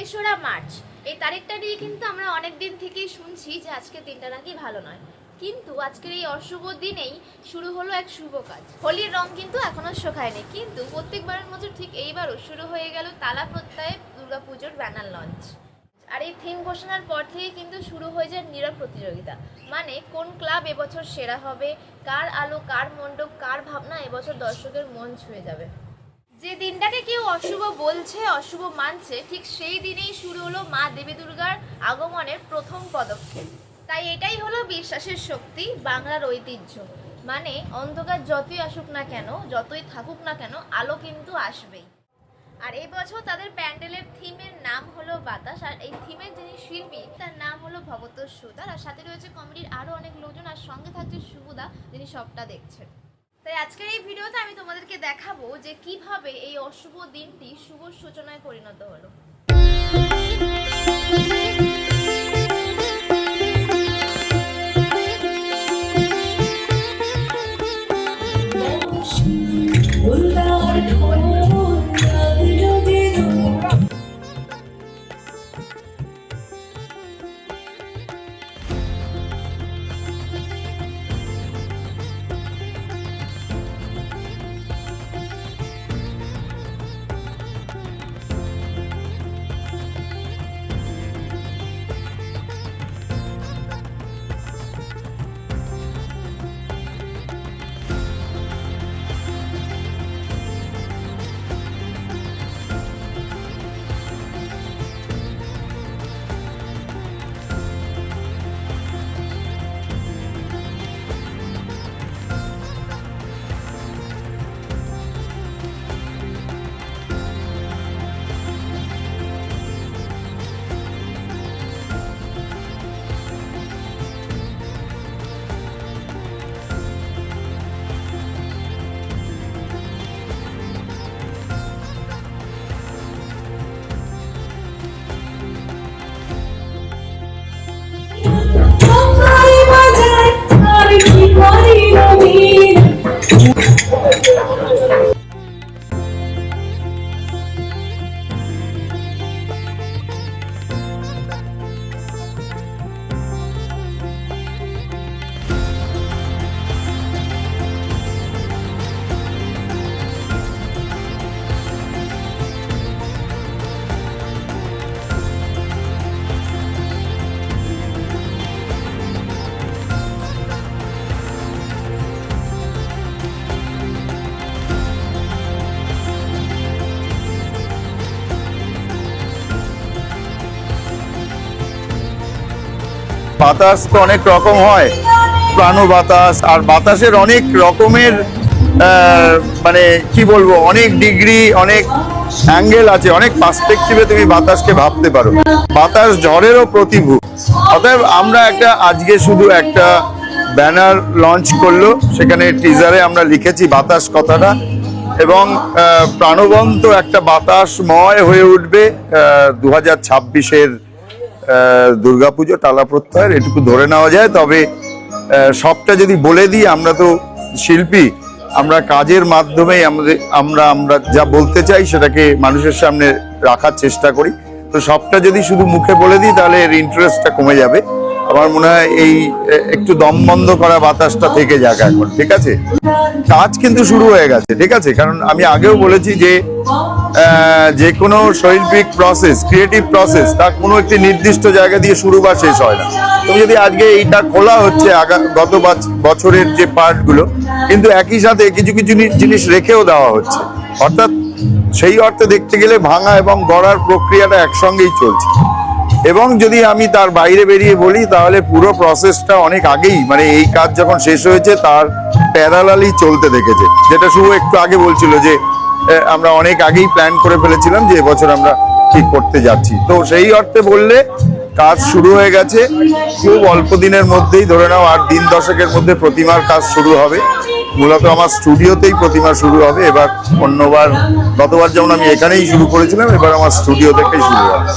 তেসরা মার্চ এই তারিখটা নিয়ে কিন্তু আমরা অনেক দিন থেকেই শুনছি যে আজকে দিনটা নাকি ভালো নয়, কিন্তু আজকের এই অশুভ দিনেই শুরু হলো এক শুভ কাজ। হোলির রং কিন্তু এখনো শোকায়নি, কিন্তু প্রত্যেকবারের মতো ঠিক এইবারও শুরু হয়ে গেল তালা প্রত্যয়ে দুর্গাপুজোর ব্যানার লঞ্চ। আর এই থিম ঘোষণার পর থেকে কিন্তু শুরু হয়ে যায় নীরব প্রতিযোগিতা, মানে কোন ক্লাব এবছর সেরা হবে, কার আলো, কার মণ্ডপ, কার ভাবনা এবছর দর্শকের মন ছুঁয়ে যাবে। যে দিনটাকে কেউ অশুভ বলছে, অশুভ মানছে, ঠিক সেই দিনেই শুরু হলো মা দেবী দুর্গার আগমনের প্রথম পদক্ষেপ। তাই এটাই হলো বিশ্বাসের শক্তি, বাংলার ঐতিহ্য। মানে অন্ধকার যতই আসুক না কেন, যতই থাকুক না কেন, আলো কিন্তু আসবেই। আর এই বছর তাদের প্যান্ডেলের থিমের নাম হলো বাতাস, আর এই থিমের যিনি শিল্পী তার নাম হলো ভগতোষ সুতার, আর সাথে রয়েছে কমিটির আরও অনেক লোকজন, আর সঙ্গে থাকছে শুভদা যিনি সবটা দেখছেন। তাই আজকের এই ভিডিওতে আমি তোমাদেরকে দেখাবো যে কিভাবে এই অশুভ দিনটি শুভ সূচনায় পরিণত হলো। বাতাস তো অনেক রকম হয়, প্রাণ বাতাস, আর বাতাসের অনেক রকমের মানে কি বলবো, অনেক ডিগ্রি, অনেক অ্যাঙ্গেল আছে, অনেক পার্সপেক্টিভে তুমি বাতাসকে ভাবতে পারো। বাতাস ঝড়েরও প্রতিভূ। অতএব আমরা আজকে শুধু একটা ব্যানার লঞ্চ করলো, সেখানে টিজারে আমরা লিখেছি বাতাস কথাটা, এবং প্রাণবন্ত একটা বাতাসময় হয়ে উঠবে 2026-এর দুর্গাপুজো টালা প্রত্যয়ের, এটুকু ধরে নেওয়া যায়। তবে সবটা যদি বলে দিই, আমরা তো শিল্পী, আমরা কাজের মাধ্যমেই আমরা যা বলতে চাই সেটাকে মানুষের সামনে রাখার চেষ্টা করি। তো সবটা যদি শুধু মুখে বলে দিই তাহলে এর ইন্টারেস্টটা কমে যাবে। আমার মনে হয় এই একটু দম বন্ধ করা বাতাসটা থেকে যাক এখন, ঠিক আছে? কাজ কিন্তু শুরু হয়ে গেছে, ঠিক আছে? কারণ আমি আগেও বলেছি যে কোনো শৈল্পিক প্রসেস, ক্রিয়েটিভ প্রসেস, তার কোনো একটি নির্দিষ্ট জায়গা দিয়ে শুরু বা শেষ হয় না। তুমি যদি আজকে এইটা খোলা হচ্ছে গত বছরের যে পার্টগুলো, কিন্তু একই সাথে কিছু কিছু জিনিস রেখেও দেওয়া হচ্ছে, অর্থাৎ সেই অর্থে দেখতে গেলে ভাঙা এবং গড়ার প্রক্রিয়াটা একসঙ্গেই চলছে। এবং যদি আমি তার বাইরে বেরিয়ে বলি তাহলে পুরো প্রসেসটা অনেক আগেই, মানে এই কাজ যখন শেষ হয়েছে তার প্যারালালি চলতে দেখেছে, যেটা শুভ একটু আগে বলছিল যে আমরা অনেক আগেই প্ল্যান করে ফেলেছিলাম যে এবছর আমরা কি করতে যাচ্ছি। তো সেই অর্থে বললে কাজ শুরু হয়ে গেছে, খুব অল্প দিনের মধ্যেই, ধরে নাও 8 দিন 10-এর মধ্যে প্রতিমার কাজ শুরু হবে। মূলত আমার স্টুডিওতেই প্রতিমা শুরু হবে এবার। গতবার যেমন আমি এখানেই শুরু করেছিলাম, এবার আমার স্টুডিও থেকেই শুরু হবে।